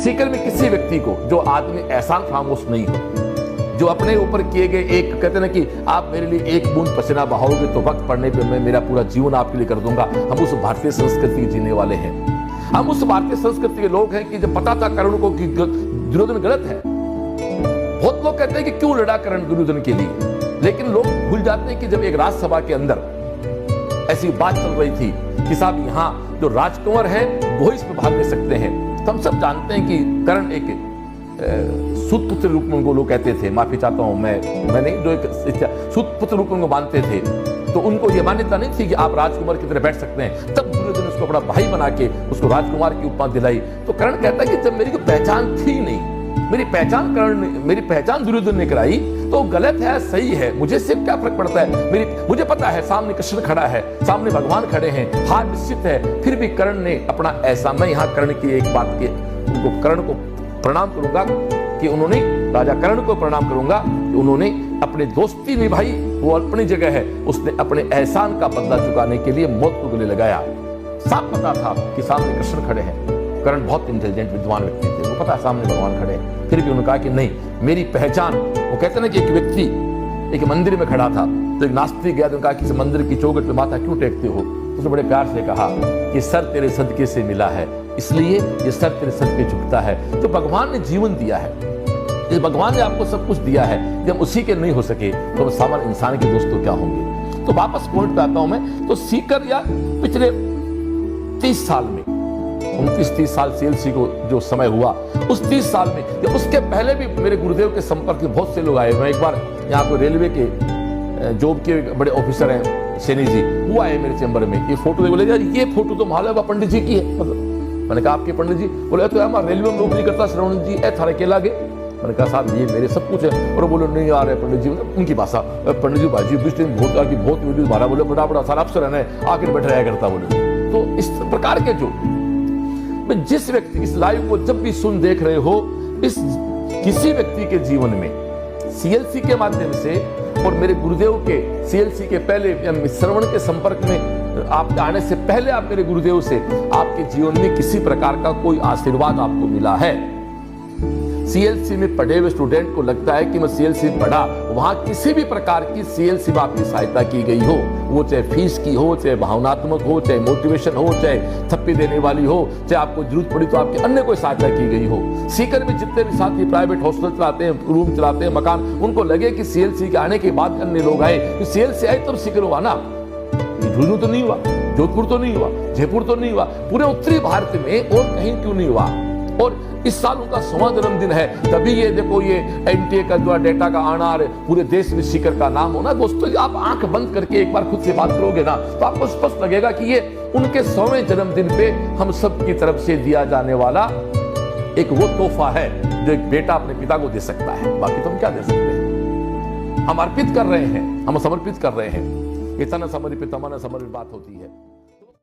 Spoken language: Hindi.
सीकर में किसी व्यक्ति को, जो आदमी एहसान खामोश नहीं हो, जो अपने ऊपर किए गए एक, कहते ना कि आप मेरे लिए एक बूंद पसीना बहाओगे तो वक्त पड़ने पे मैं मेरा पूरा जीवन आपके लिए कर दूंगा, हम उस भारतीय संस्कृति जीने वाले हैं। हम उस भारतीय संस्कृति के लोग हैं कि जब पता था कर्ण को कि दुर्योधन गलत है, बहुत लोग कहते हैं कि क्यों लड़ा कर्ण दुर्योधन के लिए, लेकिन लोग भूल जाते हैं कि जब एक राज्यसभा के अंदर ऐसी बात चल रही थी कि साहब यहाँ जो राजकुंवर है वो इसमें भाग ले सकते हैं, तो हम सब जानते हैं कि कर्ण एक सुतपुत्र रूप में उनको लोग कहते थे, माफी चाहता हूं मैं नहीं, जो एक सुतपुत्र रूप में उनको मानते थे, तो उनको यह मान्यता नहीं थी कि आप राजकुमार की तरह बैठ सकते हैं। तब दुर्योधन उसको अपना भाई बना के उसको राजकुमार की उपमा दिलाई। तो कर्ण कहता है कि जब मेरी कोई पहचान थी नहीं, मेरी पहचान दुर्योधन ने कराई, तो गलत है सही है, मुझे सिर्फ क्या फर्क पड़ता है, मुझे पता है सामने कृष्ण खड़ा है, सामने भगवान खड़े हैं, हार निश्चित है। फिर भी कर्ण ने अपना ऐसा, मैं यहाँ कर्ण की एक बात के उनको कर्ण को प्रणाम करूंगा कि उन्होंने, राजा कर्ण को प्रणाम करूंगा कि उन्होंने अपनी दोस्ती निभाई, वो अपनी जगह है, उसने अपने एहसान का बदला चुकाने के लिए मौत को गले लगाया। साफ पता था कि सामने कृष्ण खड़े हैं, कर्ण बहुत इंटेलिजेंट विद्वान व्यक्ति थे, वो पता है सामने भगवान खड़े हैं, फिर भी उन्होंने कहा कि नहीं, मेरी पहचान, वो कहते ना कि एक व्यक्ति एक मंदिर में खड़ा था, तो एक नास्तिक गया तो कहा कि इस मंदिर की चौखट पे माथा क्यों टेकते हो, तो उसने बड़े प्यार से कहा कि सर तेरे सदके से मिला है, इसलिए ये सर तेरे सदके झुकता है। जो भगवान ने जीवन दिया है, इस भगवान ने आपको सब कुछ दिया है, जब उसी के नहीं हो सके तो हम सामान्य इंसान के दोस्तों क्या होंगे। तो वापस पॉइंट पे आता हूं मैं, तो सीकर या पिछले 30 साल में, 29-30 साल सीएलसी को जो समय हुआ, उस 30 साल में या उसके पहले भी मेरे गुरुदेव के संपर्क में बहुत से लोग आए। मैं एक बार यहाँ को रेलवे के जॉब के बड़े ऑफिसर हैं सैनी जी, वो आए मेरे चैम्बर में, ये फोटो बोले यार ये फोटो तो मालूम है पंडित जी की है, मतलब मैंने कहा आपके पंडित जी, बोले तो हमारा रेलवे में नौकरी करता श्रवण जी है, थारे के लागे, मैंने कहा साहब ये मेरे सब कुछ है, और बोले नहीं आ रहे पंडित जी, उनकी भाषा, पंडित जी भाजी बहुत वीडियो मारा, बोले बड़ा बड़ा सारा अफसर है ना आकर बैठ रहा करता, बोले। तो इस प्रकार के जो जिस व्यक्ति इस लाइव को जब भी सुन देख रहे हो, इस किसी व्यक्ति के जीवन में सीएलसी के माध्यम से और मेरे गुरुदेव के सीएलसी के पहले श्रवण के संपर्क में आप आने से पहले आप मेरे गुरुदेव से आपके जीवन में किसी प्रकार का कोई आशीर्वाद आपको मिला है। सीएलसी में पढ़े हुए स्टूडेंट को लगता है कि मैं सीएलसी में पढ़ा, वहां किसी भी प्रकार की सीएलसी में आपकी सहायता की गई हो, वो चाहे फीस की हो, चाहे भावनात्मक हो, चाहे मोटिवेशन हो, चाहे थप्पी देने वाली हो, चाहे आपको जरूरत पड़ी तो आपकी अन्य कोई सहायता की गई हो। सीकर में जितने भी साथी प्राइवेट हॉस्टल चलाते हैं, रूम चलाते हैं, मकान, उनको लगे कि सीएलसी के आने के बाद अन्य लोग आए, तो सीएलसी आए तब सीकर हुआ ना, झुंझुनू तो नहीं हुआ, जोधपुर तो नहीं हुआ, जयपुर तो नहीं हुआ, पूरे उत्तरी भारत में और कहीं क्यों नहीं हुआ। और इस साल उनका 100वां जन्मदिन है, तभी ये देखो ये एनटीए का जो डेटा का आना पूरे देश में सीकर का नाम होना। दोस्तों आप आंख बंद करके एक बार खुद से बात करोगे ना, तो आपको स्पष्ट लगेगा कि ये उनके 100वें जन्मदिन पे हम सब की तरफ से दिया जाने वाला एक वो तोहफा है जो एक बेटा अपने पिता को दे सकता है। बाकी तो हम क्या दे सकते हैं, हम अर्पित कर रहे हैं, हम समर्पित कर रहे हैं। इतना समर्पित बात होती है।